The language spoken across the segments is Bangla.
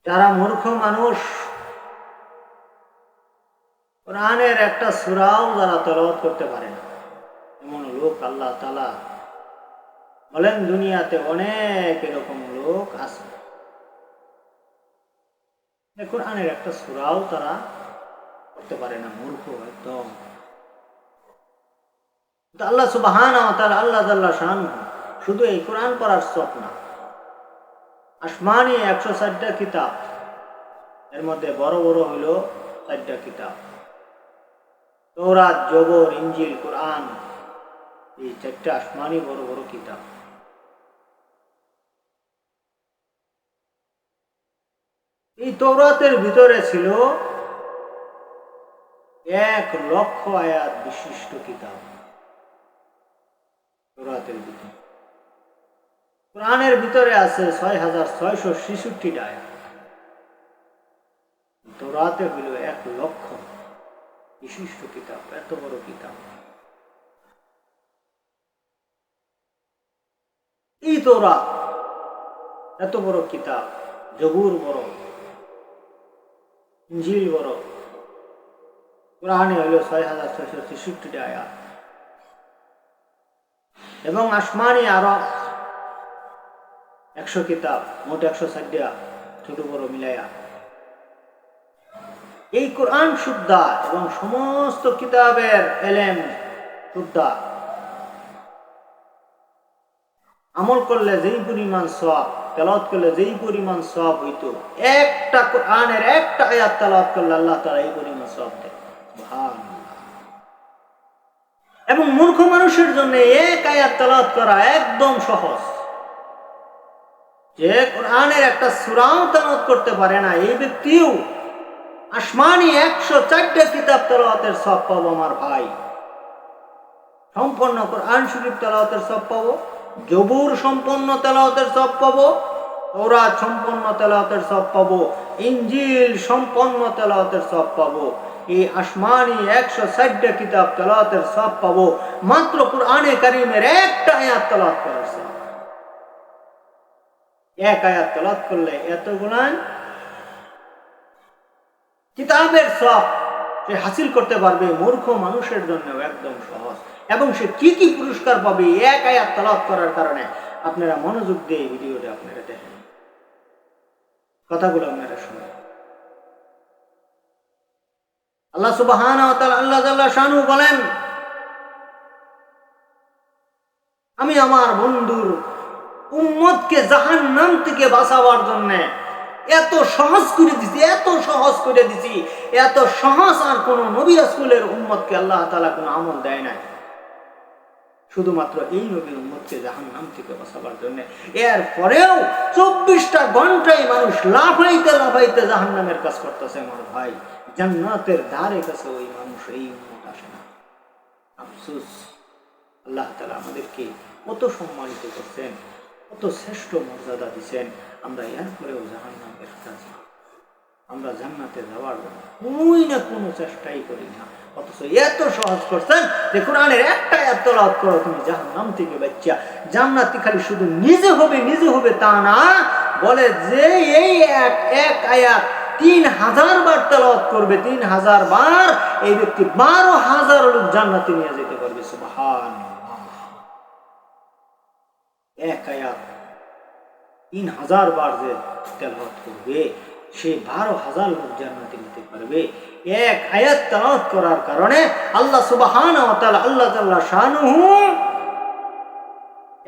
যারা মূর্খ মানুষ কোরআনের একটা সূরাও যারা তেলাওয়াত করতে পারে না, এমন লোক আল্লাহ তাআলা বলেন দুনিয়াতে অনেক এরকম লোক আছে। কোরআনের একটা সূরাও তারা করতে পারে না, মূর্খ একদম। আল্লাহ সুবহানাহু ওয়া তাআলা আল্লাহ জাল্লা শানুহু শুধু এই কোরআন পড়ার শখ না, আসমানি 160টা কিতাব, এর মধ্যে বড় বড় হইল 4টা কিতাব, তৌরাত, জবর, ইনজিল, কোরআন, এই 4টা আসমানি বড় বড় কিতাব। এই তৌরাতের ভিতরে ছিল 1,00,000 আয়াত বিশিষ্ট কিতাব। তৌরাতের ভিতরে, কোরআনের ভিতরে আছে 6,666টা আয়াত। তৌরাতে হইল 1,00,000 বিশিষ্ট কিতাব, এত বড় কিতাব। এই তৌরাত এত বড় কিতাব, জবুর বড়, ইনজিল বড়, কোরআনে হইল 6,666টা আয়াত, এবং আসমানি আরো 100 কিতাব, মোট 160টা ছোট বড় মিলাইয়া। এই কোরআন শুদ্ধা এবং সমস্ত কিতাবের এলেম শুদ্ধা, আমল করলে যেই পরিমাণ সওয়াব, তেলাওয়াত করলে যেই পরিমাণ সওয়াব হইতো, একটা কোরআনের একটা আয়াত তেলাওয়াত করলে আল্লাহ তাআলা এই পরিমাণ সওয়াব দেন। সুবহানাল্লাহ। এবং মূর্খ মানুষের জন্য এক আয়াত তেলাওয়াত করা একদম সহজ। যে কোরআনের একটা সূরাও তেলাওয়াত করতে পারে না, এই ব্যক্তিও আসমানি 104টা কিতাব তেলাওয়াতের সওয়াব পাবো। আমার ভাই, সম্পূর্ণ কোরআন শরীফ তেলাওয়াতের সওয়াব পাবো, জবুর সম্পূর্ণ তেলাওয়াতের সওয়াব পাবো, তৌরাত সম্পূর্ণ তেলাওয়াতের সওয়াব পাবো, ইনজিল সম্পূর্ণ তেলাওয়াতের সওয়াব পাবো। এই আসমানি 160টা কিতাব তেলাওয়াতের সওয়াব পাবো মাত্র কোরআনে কারীমের একটা আয়াত তেলাওয়াত করার সওয়াব। এক আয়াত তেলাওয়াত করলে এতগুলা কিতাবের সওয়াব সে হাসিল করতে পারবে। মূর্খ মানুষের জন্য একদম সহজ। এবং সে কি কি পুরস্কার পাবে এক আয়াত তেলাওয়াত করার কারণে, আপনারা মনোযোগ দিয়ে এই ভিডিওটা আপনারা দেখেন, কথাগুলো আপনারা শুনুন। আল্লাহ সুবহানাহু ওয়া তাআলা আল্লাহ জাল্লা শানুহু বলেন, আমি আমার বন্ধুর উম্মতকে জাহান্নাম থেকে বাঁচাবার জন্য এত সহজ করে দিছি, এত সহজ করে দিছি, এত সহজ আর কোন নবী রাসূলের উম্মতকে আল্লাহ তাআলা কোনো আমল দেয় নাই, শুধুমাত্র এই নবীর উম্মতকে জাহান্নাম থেকে বাঁচাবার জন্য। এর পরেও 24টা ঘন্টায় মানুষ লাফাইতে লাফাইতে জাহান্নামের কাজ করতেছে। আমার ভাই, জান্নাতের দ্বারে কাছে ওই মানুষ, এই উম্মত আসে না। আফসোস, আল্লাহ তাআলা আমাদেরকে কত সম্মানিত করছেন, কত শ্রেষ্ঠ মর্যাদা দিচ্ছেন, আমরা এরপরেও জাহান্নামের কাছে, আমরা জান্নাতে যাওয়ার জন্য কোন না কোন চেষ্টাই করি না। অথচ এত সহজ করছেন যে কোরআনের একটা আয়াত তেলাওয়াত করো, তুমি জাহান্নাম থেকে বাঁচা জান্নাতি। খালি শুধু নিজে হবে তা না, বলে যে এই এক আয়াত 3000 বার তেলাওয়াত করবে, 3000 বার, এই ব্যক্তি 12,000 লোক জান্নাতে নিয়ে যেতে পারবে। সুবহানাল্লাহ। এক আয়াত 3000 বার যে তেলাওয়াত করবে, সে 12,000 লোক জান্নাতে নিতে পারবে। এক আয়াত তেলাওয়াত করার কারণে আল্লাহ সুবহানাহু ওয়া তাআলা আল্লাহ জাল্লা শানুহু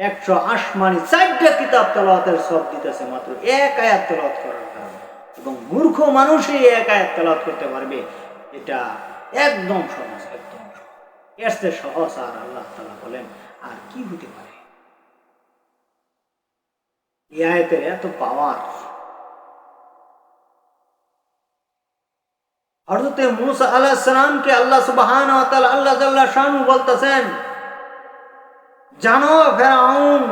100 আসমানি 4টা কিতাব তেলাওয়াতের সওয়াব দিতেছে মাত্র এক আয়াত তেলাওয়াত করার কারণে। এবং মূর্খ মানুষই এক আয়াত তেলাওয়াত করতে পারবে, এটা একদম সহজ, একদম এর চেয়ে সহজ আর আল্লাহ তাআলা বলেন আর কি হতে পারে। এই আয়াতের এত পাওয়ার। হযরতে মূসা আলাইহিস সালামকে আল্লাহ সুবহানাহু ওয়া তাআলা আল্লাহ জাল্লা শানুহু বলতেছেন, জানো ফেরাউন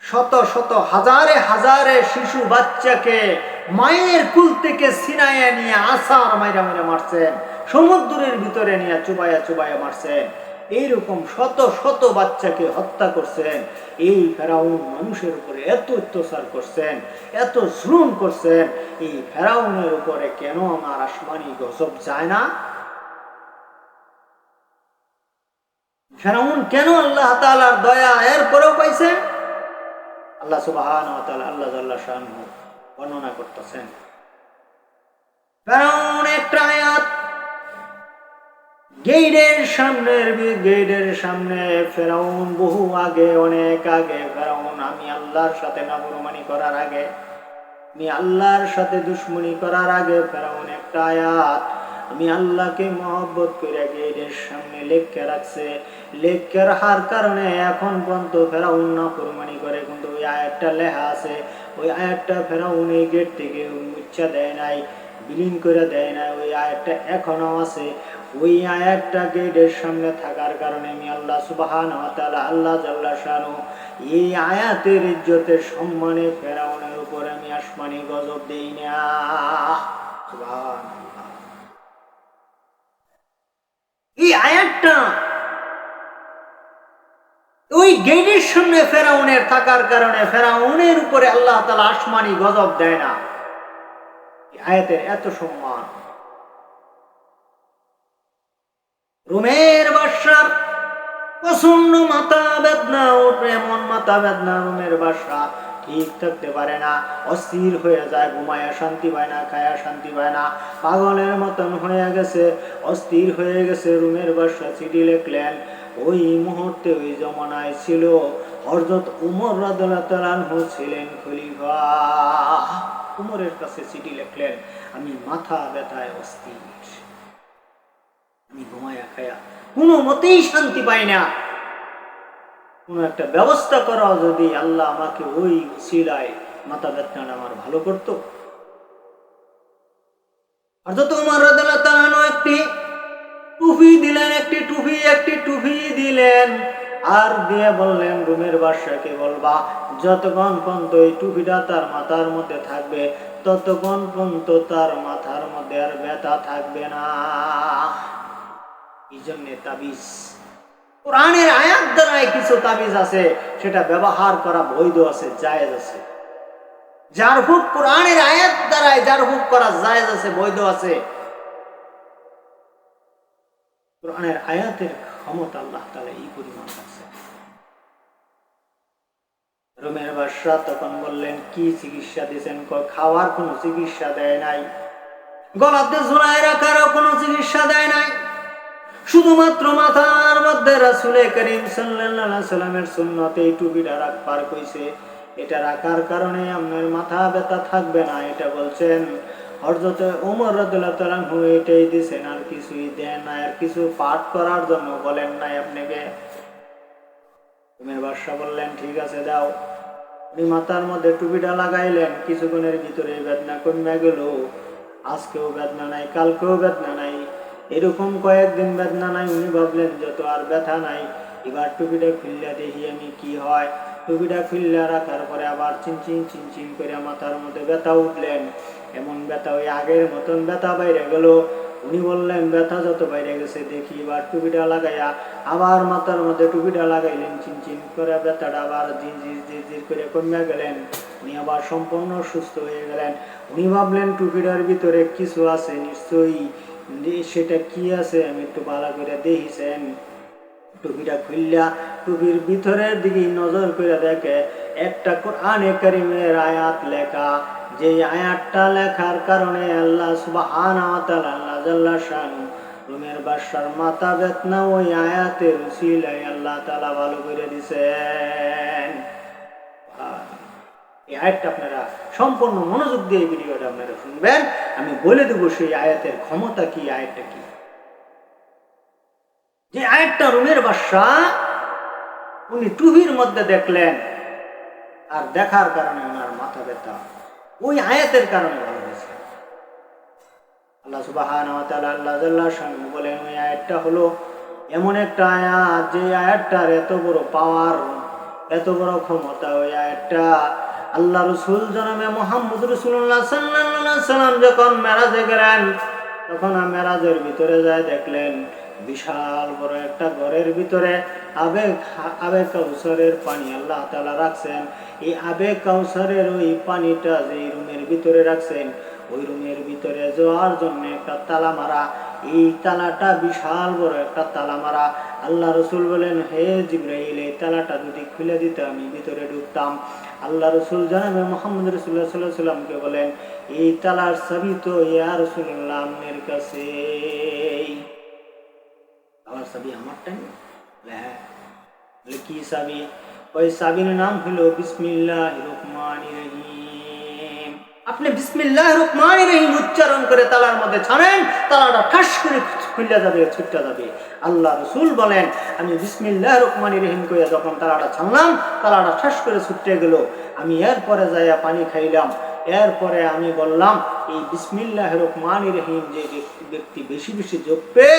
শত শত হাজারে হাজারে শিশু বাচ্চাকে মায়ের কুল থেকে ছিনাইয়া নিয়ে আছাড় মাইরা মারছেন, সমুদ্রের ভিতরে নিয়ে চুবাইয়া চুবাইয়া মারছেন। এইরকম শত শত বাচ্চাকে হত্যা করছেন, এই ফেরাউন মানুষের উপরে এত অত্যাচার করছেন, এত জুলুম করছেন, এই ফেরাউনের উপরে কেন আমার আসমানি গজব যায় না? ফেরাউন কেন আল্লাহ তাআলার দয়া এরপরেও পাইছে? আল্লাহ সুবহানাহু ওয়া তাআলা আল্লাহ জাল্লা শানুহু বর্ণনা করতেছেন। ফেরাউন একটা আয়াত গেটের সামনে ফেরাউন বহু আগে, অনেক আগে ফেরাউন আমি আল্লাহর সাথে নাফরমানি করার আগে, আমি আল্লাহর সাথে দুশ্মনী করার আগে ফেরাউন একটা আয়াত আমি আল্লাহকে মহব্বত করে গেটের সামনে লেখকে রাখছে। লেখকে রাখার কারণে এখন পর্যন্ত ফেরাউন নাফরমানি করে, কিন্তু ওই আয়াতটা লেখা আছে। ওই আয়াতটা ফেরাউন এই গেট থেকে মুচ্ছা দেয় নাই, বিলীন করে দেয় না, ওই আয়াতটা এখনো আছে। ওই আয়াতটা গেটের সামনে থাকার কারণে আমি আল্লাহ সুবহানাহু ওয়া তাআলা আল্লাহ জাল্লা শানুহু এই আয়াতের ইজ্জতের সম্মানে ফেরাউনের উপরে আমি আসমানি গজব দেই না। সুবহানাল্লাহ। এই আয়াতটা ওই গেটের সামনে ফেরাউনের থাকার কারণে ফেরাউনের উপরে আল্লাহ তাআলা আসমানি গজব দেয় না। এই আয়াতের এত সম্মান। রোমের বাদশার প্রচন্ড মাথা বেদনা ওঠে, এমন মাথা বেদনা রোমের বাদশা ঠিক থাকতে পারে না, অস্থির হয়ে যায়, ঘুমায়া শান্তি পায় না, খায়া শান্তি পায় না, পাগলের মতন হয়ে গেছে, অস্থির হয়ে গেছে। রোমের বাদশা চিঠি লিখলেন। ওই মুহূর্তে ওই জমানায় ছিল হযরত উমর রাদিয়াল্লাহু তাআলা আনহু ছিলেন খলিফা। উমরের কাছে চিঠি লিখলেন, আমি মাথা ব্যথায় অস্থির, আমি ঘুমায়া খায়া কোনো মতেই শান্তি পাই না, কোন একটা ব্যবস্থা করা, যদি আল্লাহ আমাকে ওই উসিলায় মাথা ব্যথাটা আমার ভালো করতো। অর্থাৎ উমর রাদিয়াল্লাহু তাআলা আনহু একটি টুপি দিলেন, একটি টুপি দিলেন, আর দিয়ে বললেন রোমের বাদশাকে বলবা যতক্ষণ পর্যন্ত এই টুপিটা তার মাথার মধ্যে থাকবে ততক্ষণ পর্যন্ত তার মাথার মধ্যে আর ব্যথা থাকবে না। এই জন্যে তাবিজ, কোরআনের আয়াত দ্বারাই কিছু তাবিজ আছে, সেটা ব্যবহার করা বৈধ আছে, জায়েজ আছে। জারহুক কোরআনের আয়াত দ্বারাই জারহুক করা জায়েজ আছে, বৈধ আছে। কোরআনের আয়াতের ক্ষমতা আল্লাহ তাআলা এই পরিমাণ আছে। রোমের বাদশা তখন বললেন, কি চিকিৎসা দিয়েছেন? খাওয়ার কোনো চিকিৎসা দেয় নাই, গলাতে ঝুলায় রাখারও কোনো চিকিৎসা দেয় নাই, শুধুমাত্র মাথার মধ্যে রাসূলে কারীম সাল্লাল্লাহু আলাইহি সাল্লামের সুন্নতে এই টুপিটা রাখবার কইছে। এটা রাখার কারণে আপনার মাথা ব্যথা থাকবে না, এটা বলছেন হযরত ওমর রাদিয়াল্লাহু তাআলা আনহু। এটাই দিয়েছেন, আর কিছুই দেন না, আর কিছু পাঠ করার জন্য বলেন নাই আপনাকে। রোমের বাদশা বললেন, ঠিক আছে দাও। উনি মাথার মধ্যে টুপিটা লাগাইলেন, কিছুক্ষণের ভিতরে বেদনা কমে গেল। আজকেও বেদনা নাই, কালকেও বেদনা নাই, এরকম কয়েকদিন বেদনা নাই। উনি ভাবলেন যত আর ব্যথা নাই, এবার টুপিটা খুললে দেখি আমি কি হয়। টুপিটা খুললে রাখার পরে আবার চিনচিন চিনচিন করে মাথার মধ্যে ব্যথা উঠলেন। এমন ব্যথা, ওই আগের মতন ব্যথা বাইরে গেল। উনি বললেন ব্যথা যত বাইরে গেছে দেখি, এবার টুপিটা লাগাইয়া আবার মাথার মধ্যে টুপিটা লাগাইলেন, চিনচিন করে ব্যথাটা আবার ঝিরঝির ঝিরঝির করে কমে গেলেন। উনি আবার সম্পূর্ণ সুস্থ হয়ে গেলেন। উনি ভাবলেন টুপিটার ভিতরে কিছু আছে নিশ্চয়ই, সেটা কি আছে আমি একটু ভালো করে দেখিছেন। টুপিটা খুললা টুপির ভিতরের দিকে নজর করে দেখে একটা কোরআনে কারীমের আয়াত লেখা, যে আয়াতটা লেখার কারণে আল্লাহ সুবহানাহু ওয়া তাআলা আল্লাহ জাল্লা শানু রোমের বাদশার মাথা বেদনা ওই আয়াতের উসিলায় আল্লাহ তাআলা ভালো করে দিয়েছেন। এই আয়াতটা আপনারা সম্পূর্ণ মনোযোগ দিয়ে এই ভিডিওটা আপনারা শুনবেন, আমি বলে দেব সেই আয়াতের ক্ষমতা কি, আয়াতটা কি। যে আয়াতটা রোমের বাদশা উনি টুপির মধ্যে দেখলেন, আর দেখার কারণে ওনার মাথা ব্যথা ওই আয়াতের কারণে ভালো হয়েছে। আল্লাহ সুবহানাহু ওয়া তাআলা আল্লাহ জাল্লা শানহু বলেন, ওই আয়াতটা হলো এমন একটা আয়াত, যে আয়াতটার এত বড় পাওয়ার, এত বড় ক্ষমতা। ওই আয়াতটা আল্লাহ রাসূল জনাবে মুহাম্মদ রাসূলুল্লাহ সাল্লাল্লাহু আলাইহি সাল্লাম যখন মেরাজে গেলেন, তখন মেরাজের ভিতরে যায় দেখলেন বিশাল বড় একটা ঘরের ভিতরে আবে আবে কাউসারের পানি আল্লাহ তাআলা রাখছেন। এই আবে কাউসারের ওই পানিটা যে রুমের ভিতরে রাখছেন, ওই রুমের ভিতরে যাওয়ার জন্য একটা তালা মারা। এই তালাটা বিশাল বড় একটা তালা মারা। আল্লাহ রসুল বলেন, হে জিবরাইল, এই তালাটা যদি খুলে দিতে আমি ভিতরে ঢুকতাম। আল্লাহ রসুল জানাবে মুহাম্মদ রাসূলুল্লাহ সাল্লাল্লাহু আলাইহি সাল্লামকে বলেন, এই তালার চাবি তো ইয়া রাসূলুল্লাহ আপনার কাছে। আমার চাবি আমারটাই না? হ্যাঁ। কি চাবি? ওই চাবির নাম হলো বিসমিল্লাহির রহমানির রহিম। আপনি বিসমিল্লাহির রহমানির রহিম উচ্চারণ করে তালার মধ্যে ছাড়েন, তালাটা ঠাস করে খুলে যাবে, ছুটে যাবে। আল্লাহ রসুল বলেন, আমি বিসমিল্লাহির রহমানির রহিম কইয়া যখন তালাটা ছাড়লাম, তালাটা ঠাস করে ছুটে গেল। আমি এরপরে যাইয়া পানি খাইলাম। এরপরে আমি বললাম, এই বিসমিল্লাহির রহমানির রহিম যে ব্যক্তি বেশি বেশি জপবে,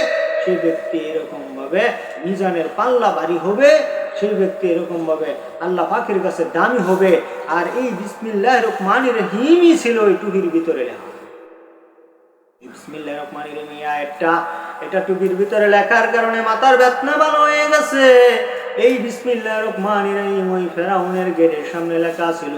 সেই ব্যক্তি এরকম ভাবে মিজানের পাল্লা ভারী হবে, সেই ব্যক্তি এরকম ভাবে আল্লাহ পাকের কাছে দামি হবে। আর এই বিসমিল্লাহির রহমানির রহিমই ছিল ওই টুপির ভিতরে লেখা। বিসমিল্লাহির রহমানির রহিম এটা টুপির ভিতরে লেখার কারণে মাথার বেদনা ভালো হয়ে গেছে। এই বিসমিল্লাহির রহমানির রহিম ওই ফেরাউনের গেটের সামনে লেখা ছিল।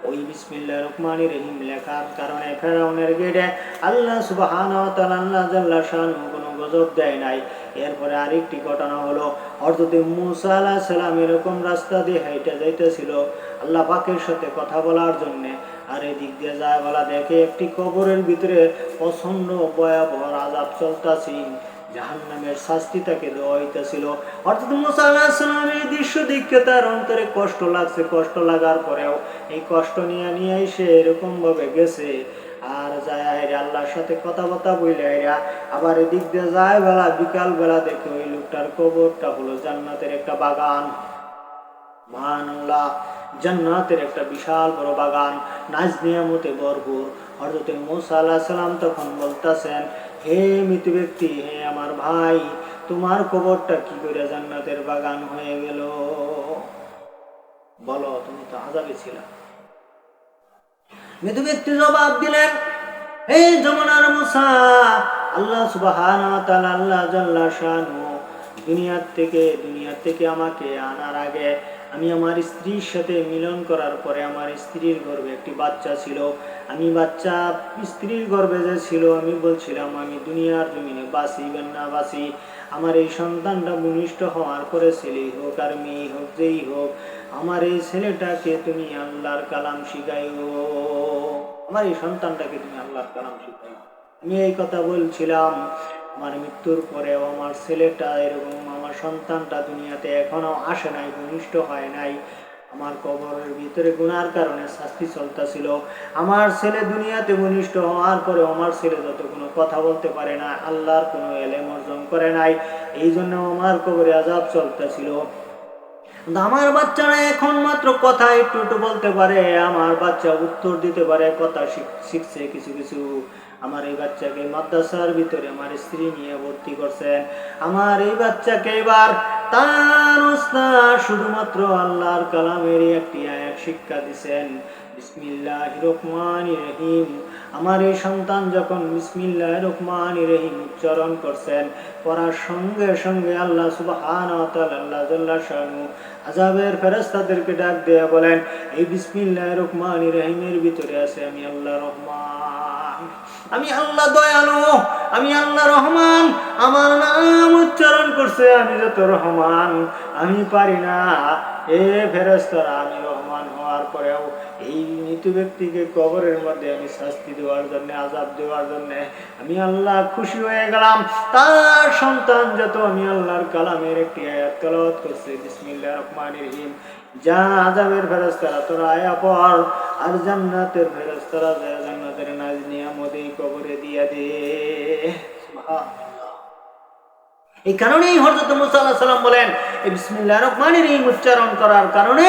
ওই বিসমিল্লাহির রহমানির রহিম লেখার কারণে ফেরাউনের গেটে আল্লাহ সুবহানাহু ওয়া তাআলা আল্লাহ জাল্লা শানুহু কোনো গজব দেয় নাই। এরপরে আরেকটি ঘটনা হলো, হযরত মুসা আলাইহিস সালাম এরকম রাস্তা দিয়ে হাইটা যাইতেছিল আল্লাহ পাকের সাথে কথা বলার জন্য। আর এদিক দিয়ে যায় বলা দেখে একটি কবরের ভিতরে প্রচন্ড ভয়াবহ আযাব চলতেছে, জাহান্নামের শাস্তি তাকে দেওয়া হইতেছিল। অর্থাৎ মুসা আলাইহিস সালাম এই দৃশ্য দেখে তার অন্তরে কষ্ট লাগছে। কষ্ট লাগার পরেও এই কষ্ট নিয়ে সে এরকম ভাবে গেছে। আর যায় আল্লাহর সাথে কথাবার্তা বইলে আবার এদিক দিয়ে যায় বেলা, বিকাল বেলা দেখে ওই লোকটার কবরটা হলো জান্নাতের একটা বাগান। সুবহানাল্লাহ, জান্নাতের একটা বিশাল বড় বাগান, নাজ নিয়ামতে ভরপুর। হযরত মুসা আলাইহিস সালাম তখন বলতেছেন, হে মৃত ব্যক্তি, হে আমার ভাই, তোমার কবরটা কি করে জান্নাতের বাগান হয়ে গেল? বলো, তুমি তো আযাবে ছিলা। মৃত ব্যক্তি জবাব দিলেন, হে জমানার মুসা, আল্লাহ সুবহানাহু ওয়া তাআলা আল্লাহ জাল্লা শানুহু দুনিয়ার থেকে আমাকে আনার আগে আমি আমার স্ত্রীর সাথে মিলন করার পরে আমার স্ত্রীর গর্ভে একটি বাচ্চা ছিল। আমি স্ত্রীর গর্ভে যে ছিল, আমি বলছিলাম আমি দুনিয়ার জমিনে বাঁচি না বাঁচি। আমার এই সন্তানটা ভূমিষ্ঠ হওয়ার পরে ছেলে হোক আর মেয়ে হোক, যেই হোক, আমার এই ছেলেটাকে তুমি আল্লাহর কালাম শিখাইও, আমার এই সন্তানটাকে তুমি আল্লাহর কালাম শিখাইও। আমি এই কথা বলছিলাম। আমার মৃত্যুর পরেও আমার ছেলেটা এরকম, আমার সন্তানটা দুনিয়াতে এখনো আসে নাই, ভূমিষ্ঠ হয় নাই। আমার কবরের ভিতরে গুনার কারণে শাস্তি চলতেছিল। আমার ছেলে দুনিয়াতে ভূমিষ্ঠ হওয়ার পরে আমার ছেলে যত কোনো কথা বলতে পারে না, আল্লাহর কোনো এলেম অর্জন করে নাই, এই জন্য আমার কবরে আযাব চলতেছিল। আমার বাচ্চারা এখন মাত্র কথা একটু একটু বলতে পারে, আমার বাচ্চা উত্তর দিতে পারে, কথা শিখছে কিছু কিছু। আমার এই বাচ্চাকে মাদ্রাসার ভিতরে আমার স্ত্রী নিয়ে ভর্তি করছেন। আমার এই বাচ্চাকে এবার তার উস্তাদ শুধুমাত্র আল্লাহর কালামের একটি আয়াত শিক্ষা দিয়েছেন, বিসমিল্লাহির রহমানির রহিম। আমার এই সন্তান যখন বিসমিল্লাহির রহমানির রহিম উচ্চারণ করছেন, পড়ার সঙ্গে সঙ্গে আল্লাহ সুবহানাহু ওয়া তাআলা আল্লাহ জাল্লা শানুহু আযাবের ফেরেশতাদেরকে ডাক দিয়ে বলেন, এই বিসমিল্লাহির রহমানির রহিমের ভিতরে আছে আমি আল্লাহ রহমান, আমি আল্লাহ দয়ালু, আমি আল্লাহ রহমান। আমার নাম উচ্চারণ করছে, আমি যত রহমান, আমি পারি না। এ ফেরেশতারা, আমি রহমান হওয়ার পরেও এই মৃত ব্যক্তিকে কবরের মধ্যে আমি শাস্তি দেওয়ার জন্য, আযাব দেওয়ার জন্য আমি আল্লাহ খুশি হয়ে গেলাম। তার সন্তান যত আমি আল্লাহর কালামের একটি আয়াত তেলাওয়াত করছে, বিসমিল্লাহির রহমানির রহিম। যা আযাবের ফেরেশতারা তোরা আয়া পড়, আর জান্নাতের ফেরেশতারা যা জান্নাতের নাজ নিয়ামত এই কবরে দিয়া দে। সুবহানাল্লাহ। এই কারণেই হযরত মুসা আলাইহিস সালাম বলেন, এই বিসমিল্লাহির রহমানির রহিম উচ্চারণ করার কারণে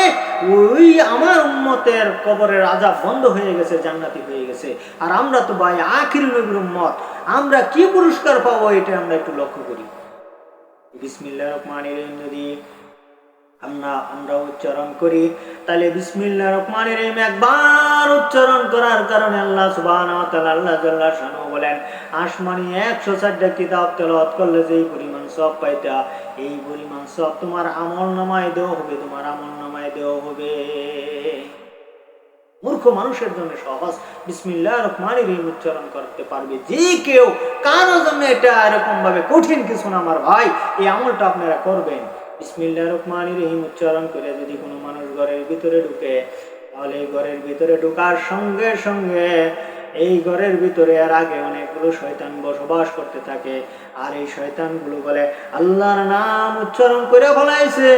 ওই আমার উম্মতের কবরের আযাব বন্ধ হয়ে গেছে, জান্নাতি হয়ে গেছে। আর আমরা তো ভাই আখির নবীর উম্মত, আমরা কি পুরস্কার পাবো এটা আমরা একটু লক্ষ্য করি। বিসমিল্লাহির রহমানির রহিম যদি আমরা উচ্চারণ করি, তাহলে বিসমিল্লাহির রহমানির রহিম একবার উচ্চারণ করার কারণে আল্লাহ সুবহানাহু ওয়া তাআলা আল্লাহ জাল্লা শানহু বলেন, আসমানি 104টা কিতাব তেলাওয়াত করলে যেই পরিমাণ সওয়াব পাইতা, এই পরিমাণ সওয়াব তোমার আমলনামায় দেওয়া হবে, তোমার আমলনামায় দেওয়া হবে। মূর্খ মানুষের জন্য সহজ বিসমিল্লাহির রহমানির রহিম উচ্চারণ করতে পারবে যে কেউ, কারোর জন্য এটা এরকম ভাবে কঠিন কিছু না আমার ভাই। এই আমলটা আপনারা করবেন। বিসমিল্লাহির রহমানির রহিম উচ্চারণ করে যদি কোনো মানুষ ঘরের ভিতরে ঢুকে, তাহলে ঘরের ভিতরে ঢোকার সঙ্গে সঙ্গে এই ঘরের ভিতরে আর আগে অনেকগুলো শয়তান বসবাস করতে থাকে। আর এই শয়তানগুলো বলে আল্লাহর নাম উচ্চারণ করে ফলাইছে,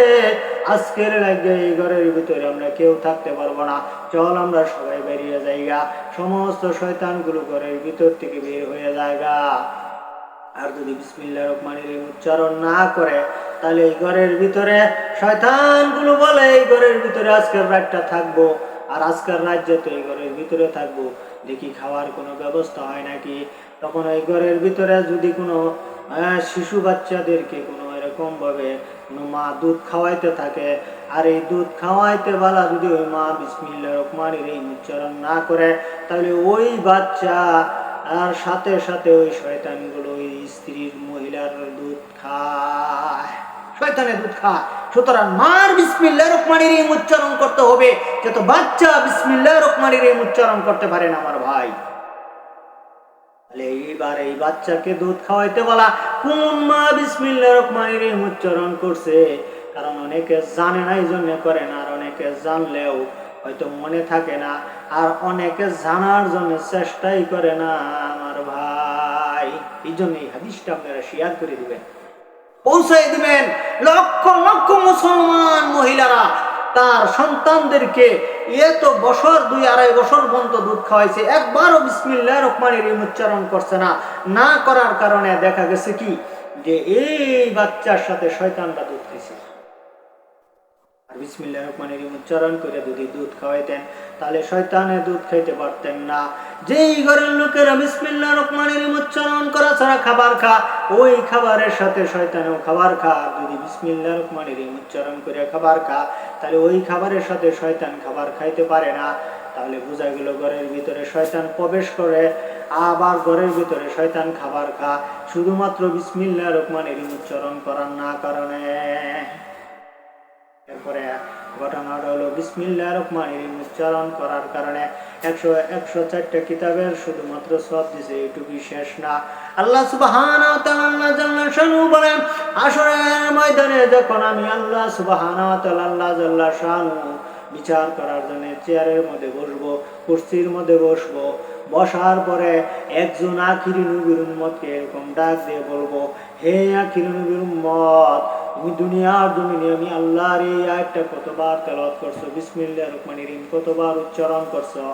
আজকের লাগে এই ঘরের ভিতরে আমরা কেউ থাকতে পারবো না, চল আমরা সবাই বেরিয়ে যাইগা। সমস্ত শয়তানগুলো ঘরের ভিতর থেকে বের হয়ে যায়গা। আর যদি বিসমিল্লাহির রহমানির রহিম উচ্চারণ না করে, তাহলে এই ঘরের ভিতরে শয়তানগুলো বলে এই ঘরের ভিতরে আজকের রাতটা থাকবো, আর আজকের রাত যেহেতু এই ঘরের ভিতরে থাকবো, দেখি খাওয়ার কোনো ব্যবস্থা হয় নাকি। তখন এই ঘরের ভিতরে যদি কোনো শিশু বাচ্চাদেরকে কোনো এরকম ভাবে কোনো মা দুধ খাওয়াইতে থাকে, আর এই দুধ খাওয়াইতে বেলা যদি ওই মা বিসমিল্লাহির রহমানির রহিম উচ্চারণ না করে, তাহলে ওই বাচ্চা আর সাথে সাথে ওই শয়তানগুলো ওই স্ত্রীর মহিলার দুধ খায়, শয়তানের দুধ খায়। সুতরাং মার বিসমিল্লাহির রহমানির রহিম উচ্চারণ করতে হবে, যত বাচ্চা বিসমিল্লাহির রহমানির রহিম উচ্চারণ করতে পারে না আমার ভাই। তাহলে এইবার এই বাচ্চাকে দুধ খাওয়াইতে বলা, কোন মা বিসমিল্লাহির রহমানির রহিম উচ্চারণ করছে, কারণ অনেকে জানে না এই জন্য করে না, আর অনেকে জানলেও হয়তো মনে থাকে না, আর অনেকে জানার জন্য চেষ্টাই করে না আমার ভাই। এই জন্য এই হাদিসটা আপনারা শেয়ার করে দিবেন, পৌঁছাই দিবেন। লক্ষ লক্ষ মুসলমান মহিলারা তার সন্তানদেরকে এত বছর 2-2.5 বছর পর্যন্ত দুধ খাওয়াইছে, একবারও বিসমিল্লাহির রহমানির রহিম উচ্চারণ করছে না। না করার কারণে দেখা গেছে কি, যে এই বাচ্চার সাথে শয়তানরা দুধ খাইছে। আর বিসমিল্লাহির রহমানির রহিম উচ্চারণ করে যদি দুধ খাওয়াইতেন, তাহলে শয়তানে দুধ খাইতে পারতেন না। যেই ঘরের লোকেরা বিসমিল্লাহির রহমানির রহিম উচ্চারণ করা ছাড়া খাবার খা, ওই খাবারের সাথে শয়তানেও খাবার খা। যদি বিসমিল্লাহির রহমানির রহিম উচ্চারণ করে খাবার খা, তাহলে ওই খাবারের সাথে শয়তান খাবার খাইতে পারে না। তাহলে বোঝা গেল ঘরের ভিতরে শয়তান প্রবেশ করে, আবার ঘরের ভিতরে শয়তান খাবার খা, শুধুমাত্র বিসমিল্লাহির রহমানির রহিম উচ্চারণ করার না কারণে। এরপরে ঘটনাটা হলো বিসমিল্লাহির রহমানির রহিম উচ্চারণ করার কারণে 104টা কিতাবের শুধুমাত্র সওয়াব দিয়েছে, এইটুকুই শেষ না। আল্লাহ সুবহানাহু ওয়া তাআলা জাল্লা শানহু বলেন, হাশরের ময়দানে যখন আমি আল্লাহ সুবহানাহু ওয়া তাআলা আল্লাহ জাল্লা শানহু বিচার করার জন্য চেয়ারের মধ্যে বসবো, কুরসির মধ্যে বসবো, বসার পরে একজন আখিরি নবীর উম্মতকে এরকম ডাক দিয়ে বলবো, হে আখিরি নবীর উম্মত, তুমি দুনিয়ার জমিনে আমি আল্লাহর এই আয়াতটা কতবার তেলাওয়াত করছো, বিসমিল্লাহির রহমানির রহিম কতবার উচ্চারণ করছো?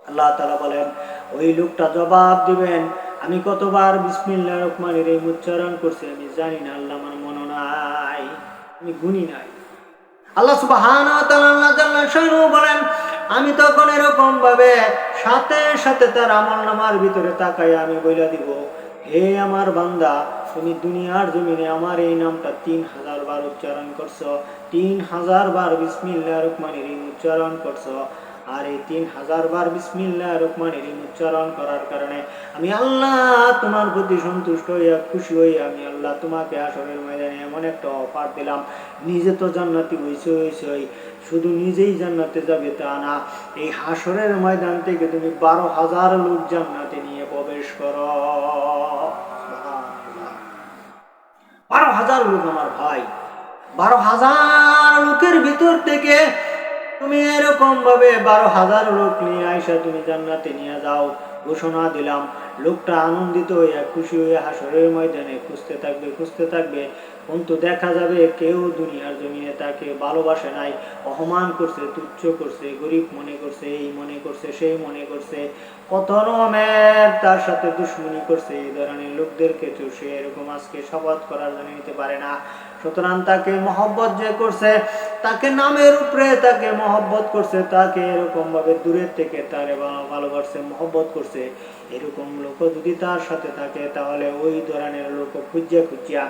আল্লাহ তাআলা বলেন, ওই লোকটা জবাব দিবেন, আমি কতবার বিসমিল্লাহির রহমানির রহিম উচ্চারণ করছি আমি জানি না আল্লাহ, আমার মনে নাই, আমি গুনি নাই। আল্লাহ সুবহানাহু ওয়া তাআলা জাল্লা শানহু বলেন, আমি তখন এরকম ভাবে সাথে সাথে তার আমলনামার ভিতরে তাকাই আমি বলে দিব, হে আমার বান্দা, তুমি দুনিয়ার জমিনে আমার এই নামটা 3000 বার উচ্চারণ করছো, 3000 বার বিসমিল্লাহির রহমানির রহিম উচ্চারণ করছো। আর এই 3000 বার বিসমিল্লাহির রহমানির রহিম উচ্চারণ করার কারণে আমি আল্লাহ তোমার প্রতি সন্তুষ্ট হইয়া খুশি হইয়া আমি আল্লাহ তোমাকে হাশরের ময়দানে এমন একটা অফার দিলাম, নিজে তো জান্নাতি হইছই, শুধু নিজেই জান্নাতে যাবে তা না, এই হাশরের ময়দান থেকে তুমি 12,000 লোক জান্নাতে নিয়ে প্রবেশ করো। 12,000 লোক আমার ভাই, 12,000 লোকের ভিতর থেকে তুমি এরকম ভাবে 12,000 লোক নিয়ে আইসা তুমি জান্নাতে নিয়ে যাও। ঘোষণা দিলাম, লোকটা আনন্দিত হইয়া খুশি হইয়া হাশরের ময়দানে খুঁজতে থাকবে, কিন্তু দেখা যাবে কেউ দুনিয়ার জমিনে তাকে ভালোবাসে নাই, অপমান করছে, তুচ্ছ করছে, গরিব মনে করছে, এই মনে করছে, সেই মনে করছে, কত রকমের তার সাথে দুশ্মনী করছে। এই ধরনের লোকদেরকে তো সে এরকম আজকে শপথ করার জন্য নিতে পারে না। সুতরাং তাকে মহব্বত যে করছে, তাকে নামের উপরে তাকে মহব্বত করছে, তাকে এরকম ভাবে দূরের থেকে তারে ভালোবাসছে, মহব্বত করছে, এরকম লোক যদি তার সাথে থাকে, তাহলে ওই ধরনের লোক খুঁজিয়া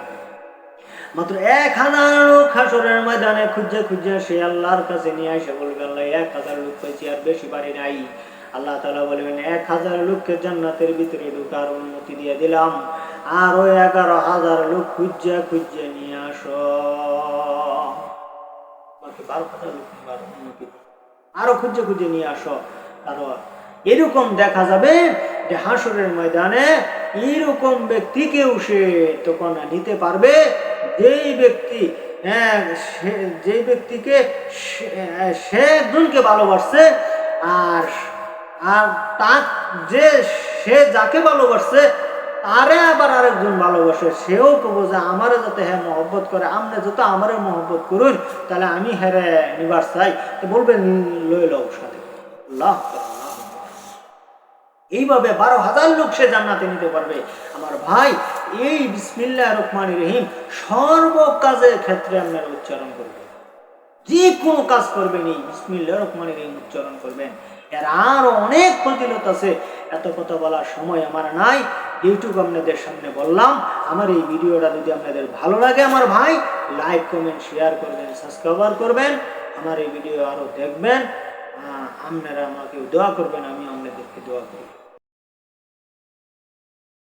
মাত্র 1000 লোক হাসরের ময়দানে খুঁজে খুঁজে সে আল্লাহর কাছে নিয়ে এসে বলবে, আল্লাহ 1000 লোক পাইছি, আর বেশি পারি নাই। আল্লাহ তাআলা বলবেন, 1000 লোককে জান্নাতের ভিতরে ঢোকার অনুমতি দিয়ে দিলাম, আর ওই 11000 লোক খুঁজে খুঁজে নিয়ে আসো। 12,000 লোক অনুমতি, আরো খুঁজে খুঁজে নিয়ে আসো। আরো এরকম দেখা যাবে যে হাসরের ময়দানে এরকম ব্যক্তিকেও সে তখন নিতে পারবে, যেই ব্যক্তি যেই ব্যক্তিকে সে একজনকে ভালোবাসছে, আর আর তার যে সে যাকে ভালোবাসছে তারে আবার আরেকজন ভালোবাসে, সেও কব যে আমারে যাতে হ্যাঁ মহব্বত করে, আপনি যত আমারে মহব্বত করুন, তাহলে আমি হেরে নিবার চাই। তো বলবেন লই লও সাথে। আল্লাহ এইভাবে 12,000 লোক সে জান্নাতে নিতে পারবে। আমার ভাই, এই বিসমিল্লাহির রহমানির রহিম সর্ব কাজের ক্ষেত্রে আপনারা উচ্চারণ করবেন, যে কোনো কাজ করবেন এই বিসমিল্লাহির রহমানির রহিম উচ্চারণ করবেন। এর আরো অনেক ফজিলত আছে, এত কথা বলার সময় আমার নাই, ইউটিউব আপনাদের সামনে বললাম। আমার এই ভিডিওটা যদি আপনাদের ভালো লাগে আমার ভাই, লাইক কমেন্ট শেয়ার করবেন, সাবস্ক্রাইব করবেন, আমার এই ভিডিও আরো দেখবেন। আপনারা আমাকে দোয়া করবেন, আমি আপনাদেরকে দোয়া করি।